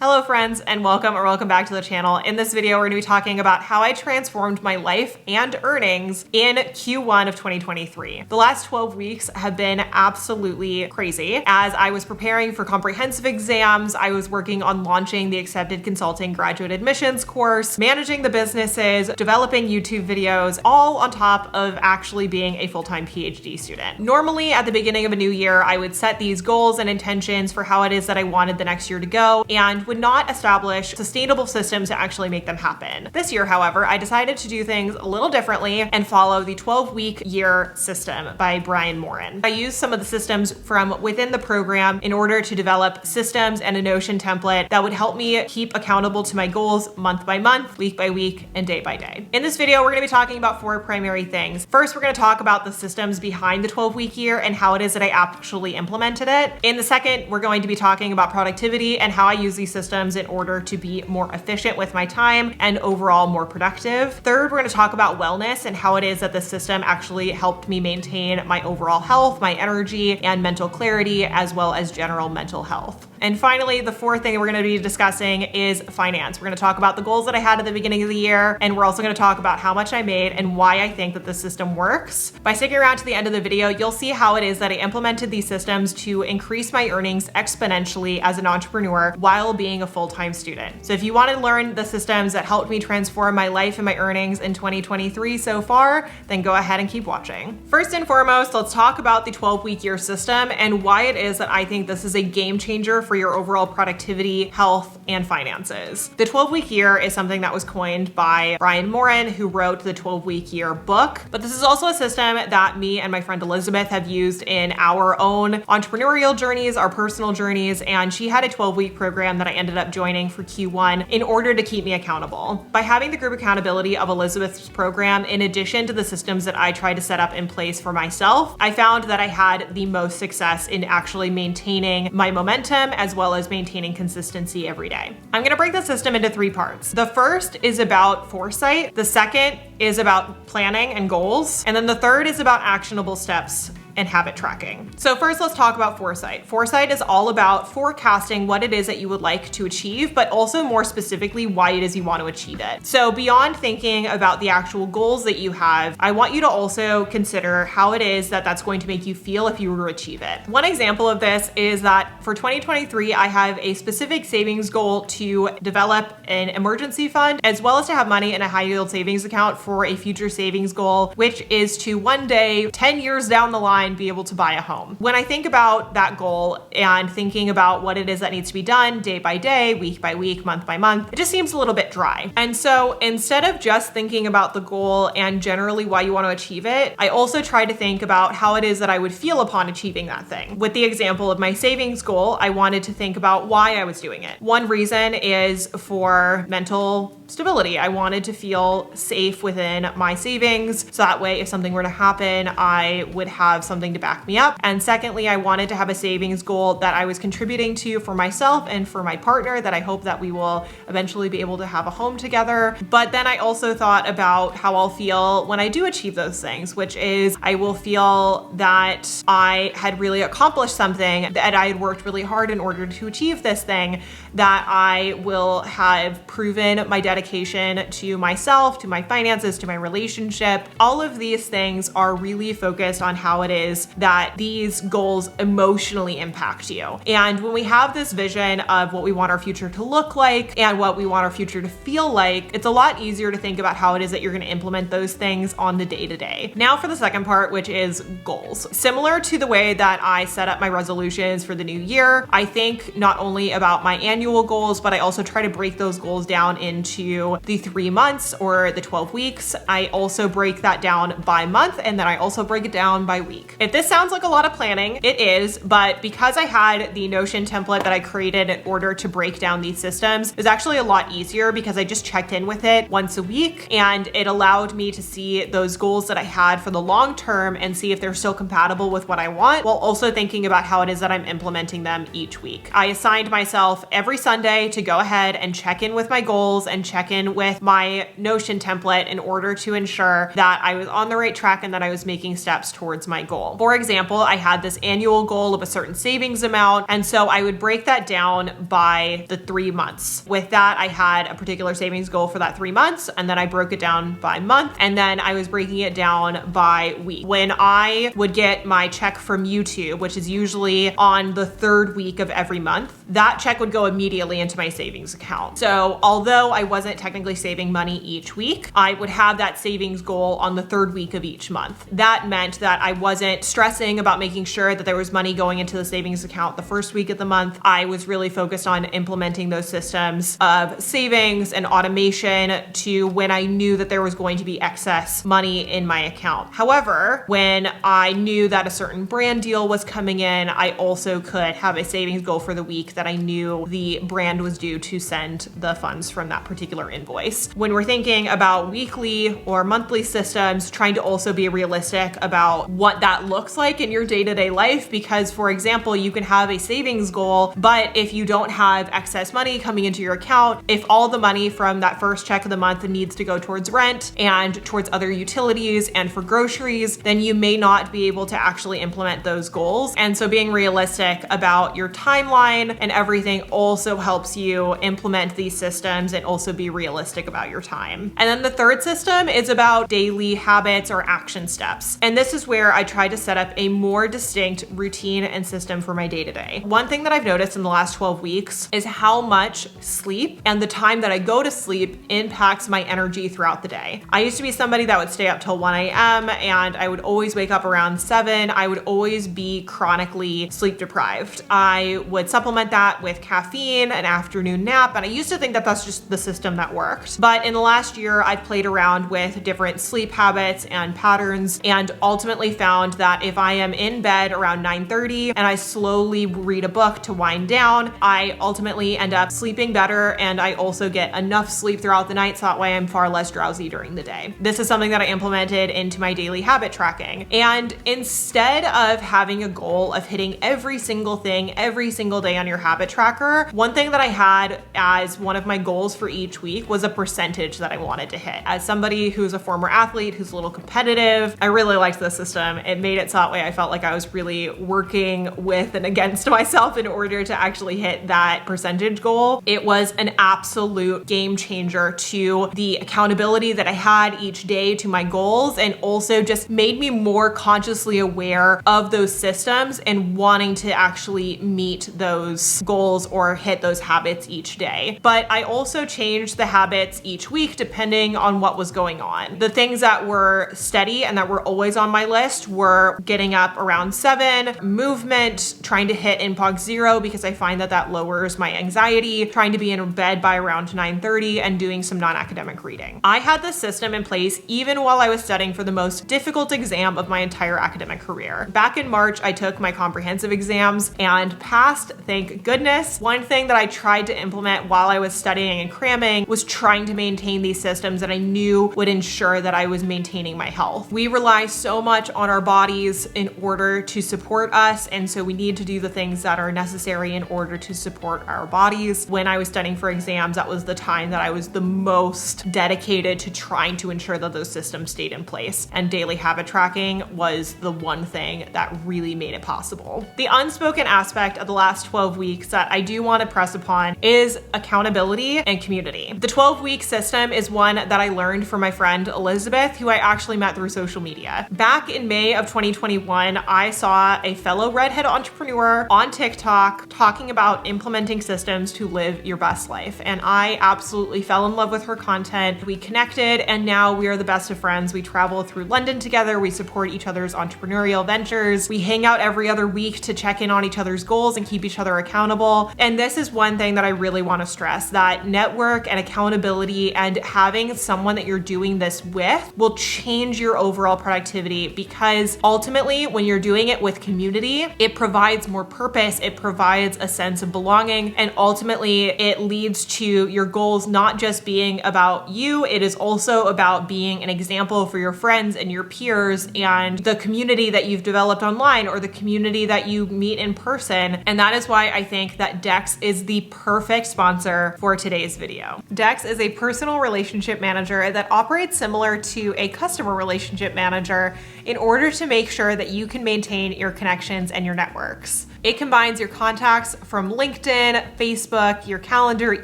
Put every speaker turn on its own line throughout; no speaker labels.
Hello friends, and welcome back to the channel. In this video, we're gonna be talking about how I transformed my life and earnings in Q1 of 2023. The last 12 weeks have been absolutely crazy. As I was preparing for comprehensive exams, I was working on launching the Accepted Consulting Graduate Admissions course, managing the businesses, developing YouTube videos, all on top of actually being a full-time PhD student. Normally, at the beginning of a new year, I would set these goals and intentions for how it is that I wanted the next year to go, and would not establish sustainable systems to actually make them happen. This year, however, I decided to do things a little differently and follow the 12-week year system by Brian Moran. I used some of the systems from within the program in order to develop systems and a Notion template that would help me keep accountable to my goals month by month, week by week, and day by day. In this video, we're gonna be talking about 4 primary things. First, we're gonna talk about the systems behind the 12-week year and how it is that I actually implemented it. In the second, we're going to be talking about productivity and how I use these systems in order to be more efficient with my time and overall more productive. Third, we're going to talk about wellness and how it is that the system actually helped me maintain my overall health, my energy, and mental clarity, as well as general mental health. And finally, the fourth thing we're going to be discussing is finance. We're going to talk about the goals that I had at the beginning of the year, and we're also going to talk about how much I made and why I think that the system works. By sticking around to the end of the video, you'll see how it is that I implemented these systems to increase my earnings exponentially as an entrepreneur while being a full-time student. So if you want to learn the systems that helped me transform my life and my earnings in 2023 so far, then go ahead and keep watching. First and foremost, let's talk about the 12-week year system and why it is that I think this is a game changer for your overall productivity, health, and finances. The 12-week year is something that was coined by Brian Moran, who wrote the 12-week year book. But this is also a system that me and my friend Elizabeth have used in our own entrepreneurial journeys, our personal journeys, and she had a 12-week program that I ended up joining for Q1 in order to keep me accountable. By having the group accountability of Elizabeth's program, in addition to the systems that I tried to set up in place for myself, I found that I had the most success in actually maintaining my momentum as well as maintaining consistency every day. I'm gonna break the system into 3 parts. The first is about foresight. The second is about planning and goals. And then the third is about actionable steps and habit tracking. So first, let's talk about foresight. Foresight is all about forecasting what it is that you would like to achieve, but also more specifically, why it is you want to achieve it. So beyond thinking about the actual goals that you have, I want you to also consider how it is that that's going to make you feel if you were to achieve it. One example of this is that for 2023, I have a specific savings goal to develop an emergency fund, as well as to have money in a high yield savings account for a future savings goal, which is to one day, 10 years down the line, be able to buy a home. When I think about that goal and thinking about what it is that needs to be done day by day, week by week, month by month, it just seems a little bit dry. And so instead of just thinking about the goal and generally why you want to achieve it, I also try to think about how it is that I would feel upon achieving that thing. With the example of my savings goal, I wanted to think about why I was doing it. One reason is for mental stability. I wanted to feel safe within my savings, so that way if something were to happen, I would have something to back me up. And secondly, I wanted to have a savings goal that I was contributing to for myself and for my partner, that I hope that we will eventually be able to have a home together. But then I also thought about how I'll feel when I do achieve those things, which is I will feel that I had really accomplished something, that I had worked really hard in order to achieve this thing, that I will have proven my dedication to myself, to my finances, to my relationship. All of these things are really focused on how it is that these goals emotionally impact you. And when we have this vision of what we want our future to look like and what we want our future to feel like, it's a lot easier to think about how it is that you're going to implement those things on the day-to-day. Now for the second part, which is goals. Similar to the way that I set up my resolutions for the new year, I think not only about my annual goals, but I also try to break those goals down into the 3 months or the 12 weeks. I also break that down by month, and then I also break it down by week. If this sounds like a lot of planning, it is, but because I had the Notion template that I created in order to break down these systems, it was actually a lot easier because I just checked in with it once a week, and it allowed me to see those goals that I had for the long term and see if they're still compatible with what I want, while also thinking about how it is that I'm implementing them each week. I assigned myself every Sunday to go ahead and check in with my goals and check check in with my Notion template in order to ensure that I was on the right track and that I was making steps towards my goal. For example, I had this annual goal of a certain savings amount, and so I would break that down by the 3 months. With that, I had a particular savings goal for that 3 months, and then I broke it down by month, and then I was breaking it down by week. When I would get my check from YouTube, which is usually on the 3rd week of every month, that check would go immediately into my savings account. So although I wasn't technically saving money each week, I would have that savings goal on the 3rd week of each month. That meant that I wasn't stressing about making sure that there was money going into the savings account the 1st week of the month. I was really focused on implementing those systems of savings and automation to when I knew that there was going to be excess money in my account. However, when I knew that a certain brand deal was coming in, I also could have a savings goal for the week that I knew the brand was due to send the funds from that particular invoice. When we're thinking about weekly or monthly systems, trying to also be realistic about what that looks like in your day-to-day life, because for example, you can have a savings goal, but if you don't have excess money coming into your account, if all the money from that first check of the month needs to go towards rent and towards other utilities and for groceries, then you may not be able to actually implement those goals. And so being realistic about your timeline and everything also helps you implement these systems and also be realistic about your time. And then the 3rd system is about daily habits or action steps. And this is where I try to set up a more distinct routine and system for my day-to-day. One thing that I've noticed in the last 12 weeks is how much sleep and the time that I go to sleep impacts my energy throughout the day. I used to be somebody that would stay up till 1 a.m. and I would always wake up around 7. I would always be chronically sleep deprived. I would supplement that with caffeine, an afternoon nap, and I used to think that that's just the system that worked. But in the last year, I've played around with different sleep habits and patterns and ultimately found that if I am in bed around 9:30 and I slowly read a book to wind down, I ultimately end up sleeping better, and I also get enough sleep throughout the night, so that way I'm far less drowsy during the day. This is something that I implemented into my daily habit tracking. And instead of having a goal of hitting every single thing every single day on your habit tracker, one thing that I had as one of my goals for each week was a percentage that I wanted to hit. As somebody who's a former athlete, who's a little competitive, I really liked this system. It made it so that way I felt like I was really working with and against myself in order to actually hit that percentage goal. It was an absolute game changer to the accountability that I had each day to my goals, and also just made me more consciously aware of those systems and wanting to actually meet those goals or hit those habits each day. But I also changed the habits each week depending on what was going on. The things that were steady and that were always on my list were getting up around 7, movement, trying to hit inbox 0 because I find that that lowers my anxiety, trying to be in bed by around 9:30, and doing some non-academic reading. I had this system in place even while I was studying for the most difficult exam of my entire academic career. Back in March, I took my comprehensive exams and passed, thank goodness. One thing that I tried to implement while I was studying and cramming was trying to maintain these systems that I knew would ensure that I was maintaining my health. We rely so much on our bodies in order to support us, and so we need to do the things that are necessary in order to support our bodies. When I was studying for exams, that was the time that I was the most dedicated to trying to ensure that those systems stayed in place, and daily habit tracking was the one thing that really made it possible. The unspoken aspect of the last 12 weeks that I do want to press upon is accountability and community. The 12-week system is one that I learned from my friend Elizabeth, who I actually met through social media. Back in May of 2021, I saw a fellow redhead entrepreneur on TikTok talking about implementing systems to live your best life, and I absolutely fell in love with her content. We connected, and now we are the best of friends. We travel through London together. We support each other's entrepreneurial ventures. We hang out every other week to check in on each other's goals and keep each other accountable. And this is one thing that I really want to stress, that network and accountability and having someone that you're doing this with will change your overall productivity, because ultimately when you're doing it with community, it provides more purpose, it provides a sense of belonging, and ultimately it leads to your goals not just being about you, it is also about being an example for your friends and your peers and the community that you've developed online or the community that you meet in person. And that is why I think that Dex is the perfect sponsor for today's video. Dex is a personal relationship manager that operates similar to a customer relationship manager in order to make sure that you can maintain your connections and your networks. It combines your contacts from LinkedIn, Facebook, your calendar,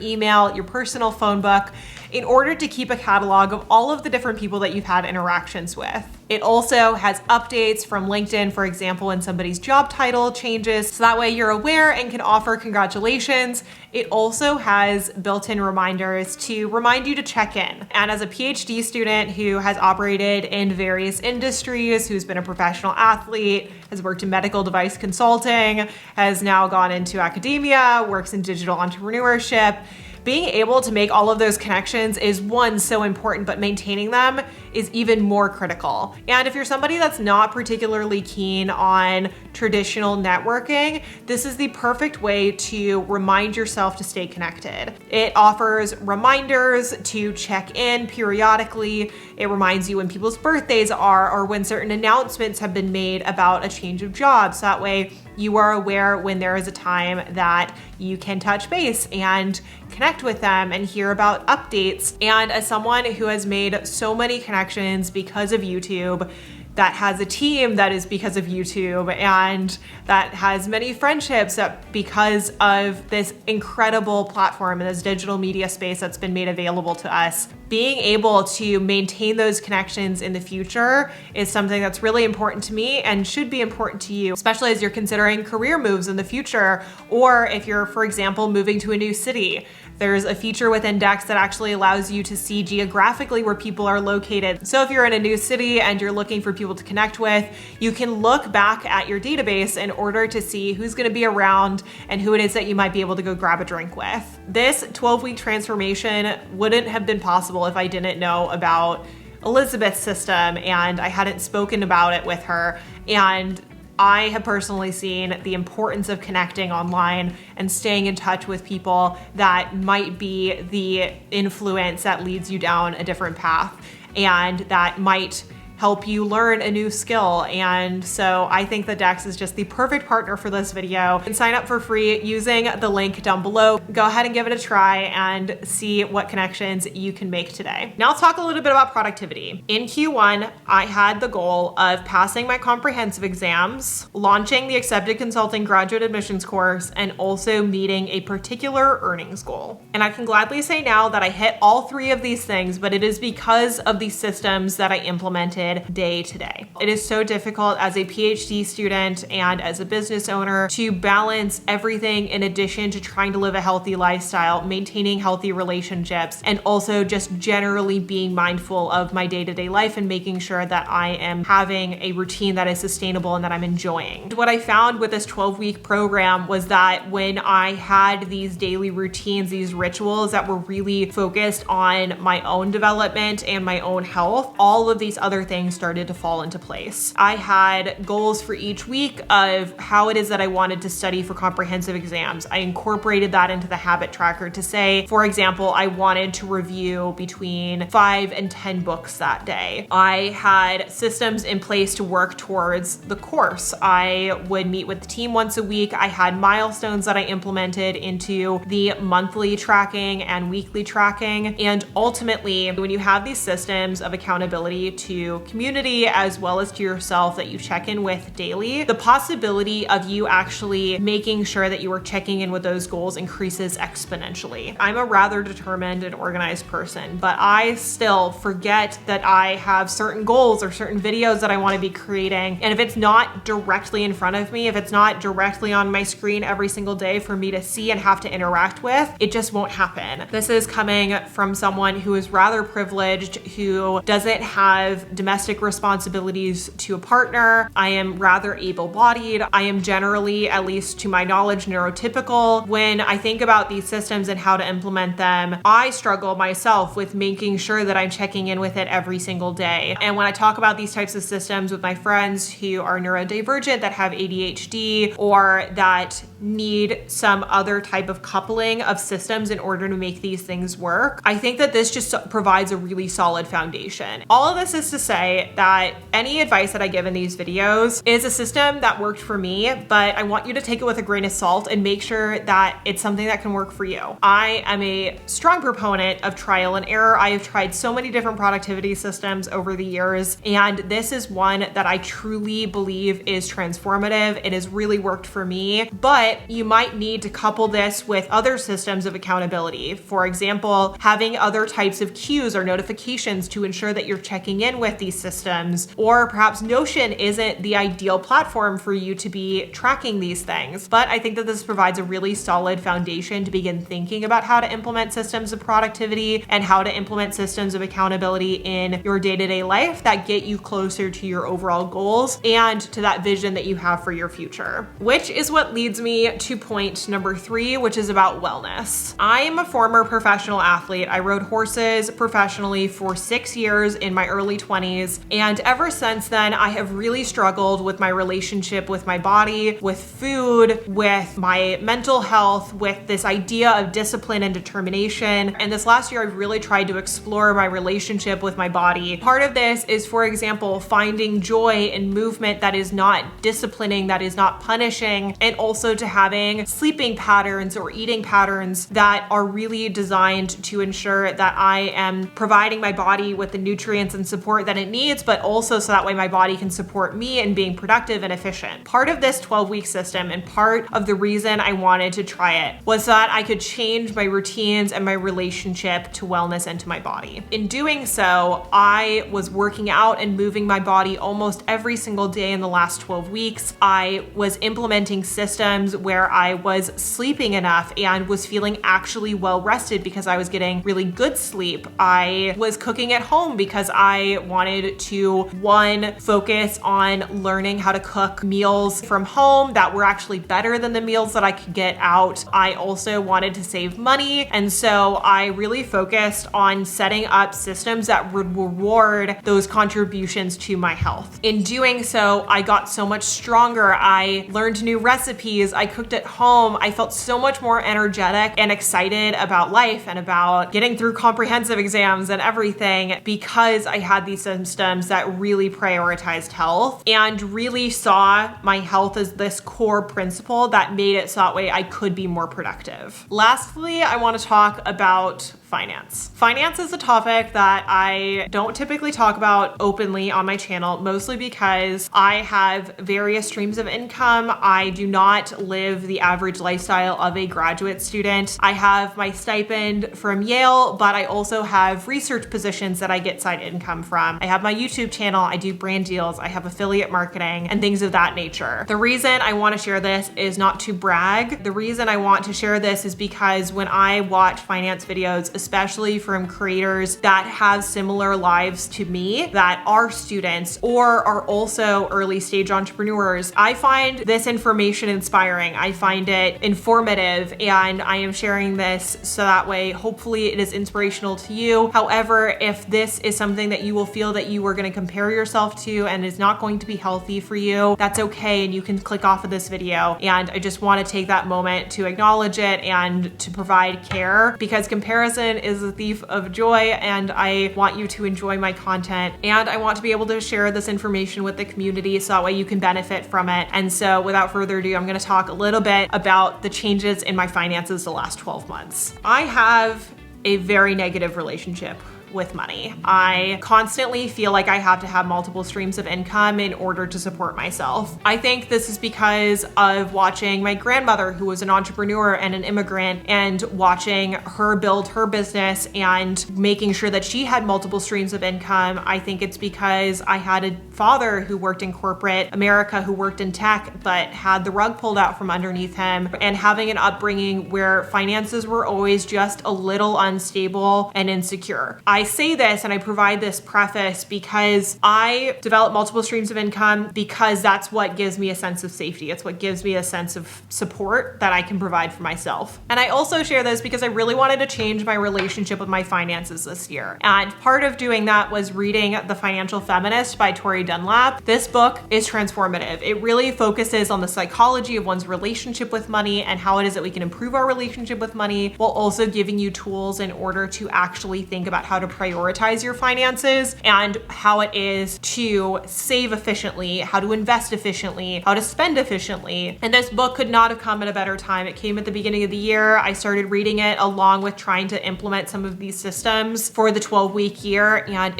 email, your personal phone book in order to keep a catalog of all of the different people that you've had interactions with. It also has updates from LinkedIn, for example, when somebody's job title changes, so that way you're aware and can offer congratulations. It also has built-in reminders to remind you to check in. And as a PhD student who has operated in various industries, who's been a professional athlete, has worked in medical device consulting, has now gone into academia, works in digital entrepreneurship, being able to make all of those connections is one, so important, but maintaining them is even more critical. And if you're somebody that's not particularly keen on traditional networking, this is the perfect way to remind yourself to stay connected. It offers reminders to check in periodically. It reminds you when people's birthdays are or when certain announcements have been made about a change of jobs. So that way you are aware when there is a time that you can touch base and connect with them and hear about updates. And as someone who has made so many connections because of YouTube, that has a team that is because of YouTube, and that has many friendships that because of this incredible platform and this digital media space that's been made available to us, being able to maintain those connections in the future is something that's really important to me and should be important to you, especially as you're considering career moves in the future, or if you're, for example, moving to a new city. There's a feature within Dex that actually allows you to see geographically where people are located. So if you're in a new city and you're looking for people to connect with, you can look back at your database in order to see who's gonna be around and who it is that you might be able to go grab a drink with. This 12-week transformation wouldn't have been possible if I didn't know about Elizabeth's system and I hadn't spoken about it with her. And I have personally seen the importance of connecting online and staying in touch with people that might be the influence that leads you down a different path and that might help you learn a new skill. And so I think that Dex is just the perfect partner for this video. You can sign up for free using the link down below. Go ahead and give it a try and see what connections you can make today. Now let's talk a little bit about productivity. In Q1, I had the goal of passing my comprehensive exams, launching the Accepted Consulting graduate admissions course, and also meeting a particular earnings goal. And I can gladly say now that I hit all three of these things, but it is because of the systems that I implemented day to day. It is so difficult as a PhD student and as a business owner to balance everything in addition to trying to live a healthy lifestyle, maintaining healthy relationships, and also just generally being mindful of my day-to-day life and making sure that I am having a routine that is sustainable and that I'm enjoying. What I found with this 12-week program was that when I had these daily routines, these rituals that were really focused on my own development and my own health, all of these other things started to fall into place. I had goals for each week of how it is that I wanted to study for comprehensive exams. I incorporated that into the habit tracker to say, for example, I wanted to review between 5 and 10 books that day. I had systems in place to work towards the course. I would meet with the team once a week. I had milestones that I implemented into the monthly tracking and weekly tracking. And ultimately, when you have these systems of accountability to community as well as to yourself that you check in with daily, the possibility of you actually making sure that you are checking in with those goals increases exponentially. I'm a rather determined and organized person, but I still forget that I have certain goals or certain videos that I want to be creating. And if it's not directly in front of me, if it's not directly on my screen every single day for me to see and have to interact with, it just won't happen. This is coming from someone who is rather privileged, who doesn't have domestic responsibilities to a partner. I am rather able-bodied. I am generally, at least to my knowledge, neurotypical. When I think about these systems and how to implement them, I struggle myself with making sure that I'm checking in with it every single day. And when I talk about these types of systems with my friends who are neurodivergent, that have ADHD, or that need some other type of coupling of systems in order to make these things work, I think that this just provides a really solid foundation. All of this is to say say that any advice that I give in these videos is a system that worked for me, but I want you to take it with a grain of salt and make sure that it's something that can work for you. I am a strong proponent of trial and error. I have tried so many different productivity systems over the years, and this is one that I truly believe is transformative. It has really worked for me, but you might need to couple this with other systems of accountability. For example, having other types of cues or notifications to ensure that you're checking in with these systems, or perhaps Notion isn't the ideal platform for you to be tracking these things. But I think that this provides a really solid foundation to begin thinking about how to implement systems of productivity and how to implement systems of accountability in your day-to-day life that get you closer to your overall goals and to that vision that you have for your future. Which is what leads me to point number 3, which is about wellness. I am a former professional athlete. I rode horses professionally for 6 years in my early 20s. And ever since then, I have really struggled with my relationship with my body, with food, with my mental health, with this idea of discipline and determination. And this last year, I've really tried to explore my relationship with my body. Part of this is, for example, finding joy in movement that is not disciplining, that is not punishing, and also to having sleeping patterns or eating patterns that are really designed to ensure that I am providing my body with the nutrients and support that it needs, but also so that way my body can support me in being productive and efficient. Part of this 12-week system and part of the reason I wanted to try it was that I could change my routines and my relationship to wellness and to my body. In doing so, I was working out and moving my body almost every single day in the last 12 weeks. I was implementing systems where I was sleeping enough and was feeling actually well rested because I was getting really good sleep. I was cooking at home because I wanted to, one, focus on learning how to cook meals from home that were actually better than the meals that I could get out. I also wanted to save money, and so I really focused on setting up systems that would reward those contributions to my health. In doing so, I got so much stronger. I learned new recipes. I cooked at home. I felt so much more energetic and excited about life and about getting through comprehensive exams and everything because I had these systems that really prioritized health and really saw my health as this core principle that made it so that way I could be more productive. Lastly, I want to talk about finance. Finance is a topic that I don't typically talk about openly on my channel, mostly because I have various streams of income. I do not live the average lifestyle of a graduate student. I have my stipend from Yale, but I also have research positions that I get side income from. I have my YouTube channel, I do brand deals, I have affiliate marketing and things of that nature. The reason I want to share this is not to brag. The reason I want to share this is because when I watch finance videos, especially from creators that have similar lives to me, that are students or are also early stage entrepreneurs, I find this information inspiring. I find it informative, and I am sharing this so that way hopefully it is inspirational to you. However, if this is something that you will feel that you are going to compare yourself to and is not going to be healthy for you, that's okay, and you can click off of this video. And I just want to take that moment to acknowledge it and to provide care, because comparison is a thief of joy, and I want you to enjoy my content, and I want to be able to share this information with the community so that way you can benefit from it. And so without further ado, I'm going to talk a little bit about the changes in my finances the last 12 months. I have a very negative relationship with money. I constantly feel like I have to have multiple streams of income in order to support myself. I think this is because of watching my grandmother, who was an entrepreneur and an immigrant, and watching her build her business and making sure that she had multiple streams of income. I think it's because I had a father who worked in corporate America, who worked in tech, but had the rug pulled out from underneath him, and having an upbringing where finances were always just a little unstable and insecure. I say this and I provide this preface because I develop multiple streams of income because that's what gives me a sense of safety. It's what gives me a sense of support that I can provide for myself. And I also share this because I really wanted to change my relationship with my finances this year. And part of doing that was reading The Financial Feminist by Tori Dunlap. This book is transformative. It really focuses on the psychology of one's relationship with money and how it is that we can improve our relationship with money, while also giving you tools in order to actually think about how to prioritize your finances and how it is to save efficiently, how to invest efficiently, how to spend efficiently. And this book could not have come at a better time. It came at the beginning of the year. I started reading it along with trying to implement some of these systems for the 12-week year. And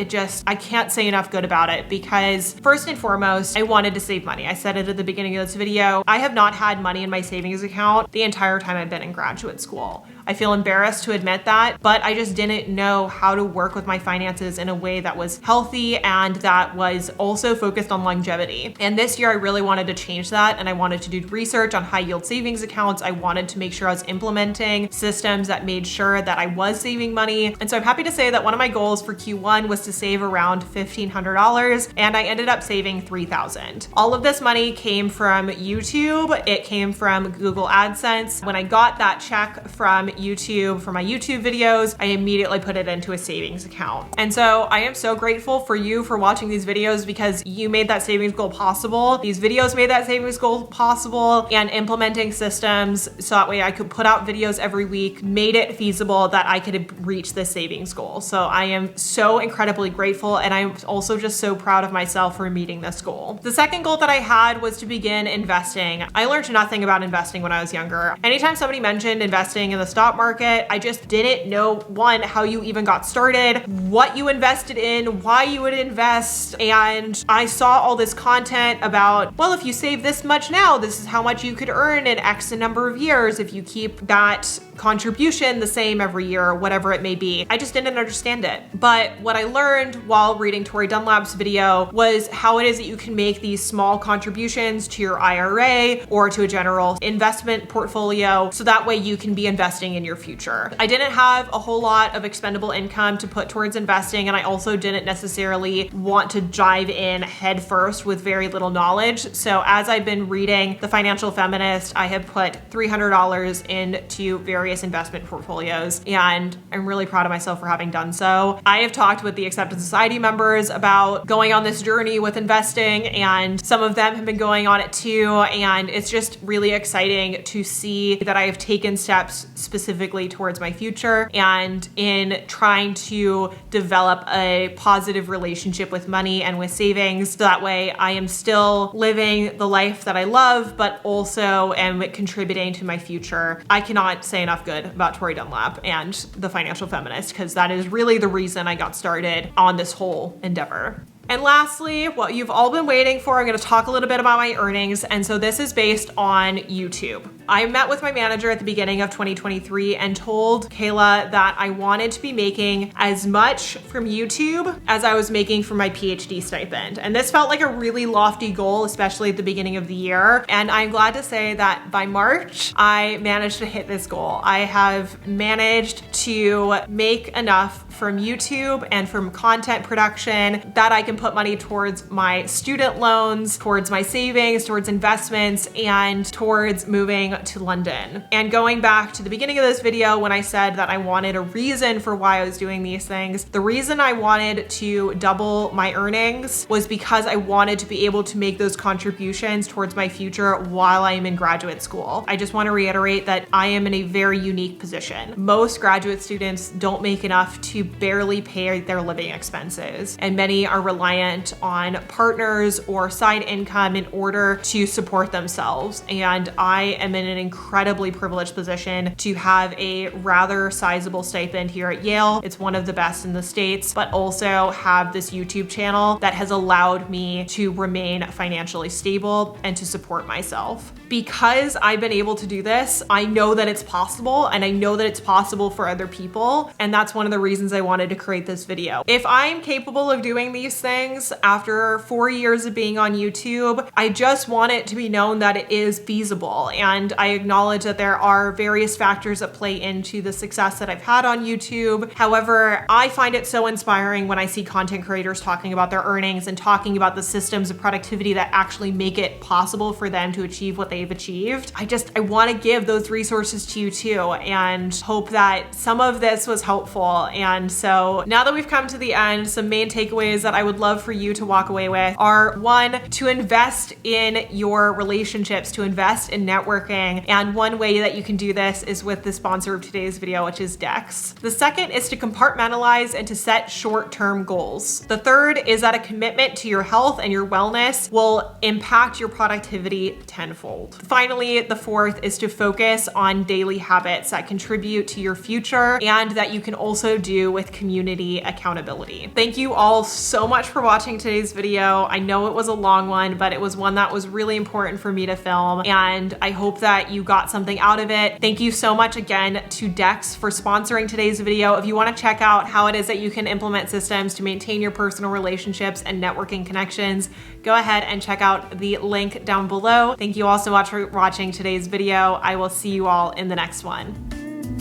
I can't say enough good about it because first and foremost, I wanted to save money. I said it at the beginning of this video. I have not had money in my savings account the entire time I've been in graduate school. I feel embarrassed to admit that, but I just didn't know how to work with my finances in a way that was healthy and that was also focused on longevity. And this year I really wanted to change that, and I wanted to do research on high yield savings accounts. I wanted to make sure I was implementing systems that made sure that I was saving money. And so I'm happy to say that one of my goals for Q1 was to save around $1,500, and I ended up saving $3,000. All of this money came from YouTube. It came from Google AdSense. When I got that check from YouTube for my YouTube videos, I immediately put it into a savings account. And so I am so grateful for you for watching these videos because you made that savings goal possible. These videos made that savings goal possible, and implementing systems so that way I could put out videos every week made it feasible that I could reach this savings goal. So I am so incredibly grateful, and I'm also just so proud of myself for meeting this goal. The second goal that I had was to begin investing. I learned nothing about investing when I was younger. Anytime somebody mentioned investing in the stock market, I just didn't know, one, how you even got started, what you invested in, why you would invest. And I saw all this content about, well, if you save this much now, this is how much you could earn in X number of years if you keep that contribution the same every year, or whatever it may be. I just didn't understand it. But what I learned while reading Tori Dunlap's video was how it is that you can make these small contributions to your IRA or to a general investment portfolio, so that way you can be investing in your future. I didn't have a whole lot of expendable income to put towards investing, and I also didn't necessarily want to dive in head first with very little knowledge. So as I've been reading The Financial Feminist, I have put $300 into various investment portfolios, and I'm really proud of myself for having done so. I have talked with the Acceptance Society members about going on this journey with investing, and some of them have been going on it too, and it's just really exciting to see that I have taken steps specifically towards my future and in trying to develop a positive relationship with money and with savings, so that way I am still living the life that I love, but also am contributing to my future. I cannot say enough good about Tori Dunlap and The Financial Feminist, because that is really the reason I got started on this whole endeavor. And lastly, what you've all been waiting for, I'm gonna talk a little bit about my earnings. And so this is based on YouTube. I met with my manager at the beginning of 2023 and told Kayla that I wanted to be making as much from YouTube as I was making from my PhD stipend. And this felt like a really lofty goal, especially at the beginning of the year. And I'm glad to say that by March, I managed to hit this goal. I have managed to make enough from YouTube and from content production that I can put money towards my student loans, towards my savings, towards investments, and towards moving to London. And going back to the beginning of this video when I said that I wanted a reason for why I was doing these things, the reason I wanted to double my earnings was because I wanted to be able to make those contributions towards my future while I am in graduate school. I just want to reiterate that I am in a very unique position. Most graduate students don't make enough to barely pay their living expenses, and many are reliant on partners or side income in order to support themselves. And I am in an incredibly privileged position to have a rather sizable stipend here at Yale. It's one of the best in the States, but also have this YouTube channel that has allowed me to remain financially stable and to support myself. Because I've been able to do this, I know that it's possible, and I know that it's possible for other people. And that's one of the reasons I wanted to create this video. If I'm capable of doing these things after 4 years of being on YouTube, I just want it to be known that it is feasible. And I acknowledge that there are various factors that play into the success that I've had on YouTube. However, I find it so inspiring when I see content creators talking about their earnings and talking about the systems of productivity that actually make it possible for them to achieve what they've achieved. I want to give those resources to you too, and hope that some of this was helpful. And And so now that we've come to the end, some main takeaways that I would love for you to walk away with are: one, to invest in your relationships, to invest in networking. And one way that you can do this is with the sponsor of today's video, which is Dex. The second is to compartmentalize and to set short-term goals. The third is that a commitment to your health and your wellness will impact your productivity tenfold. Finally, the fourth is to focus on daily habits that contribute to your future and that you can also do with community accountability. Thank you all so much for watching today's video. I know it was a long one, but it was one that was really important for me to film, and I hope that you got something out of it. Thank you so much again to Dex for sponsoring today's video. If you want to check out how it is that you can implement systems to maintain your personal relationships and networking connections, go ahead and check out the link down below. Thank you all so much for watching today's video. I will see you all in the next one.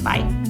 Bye.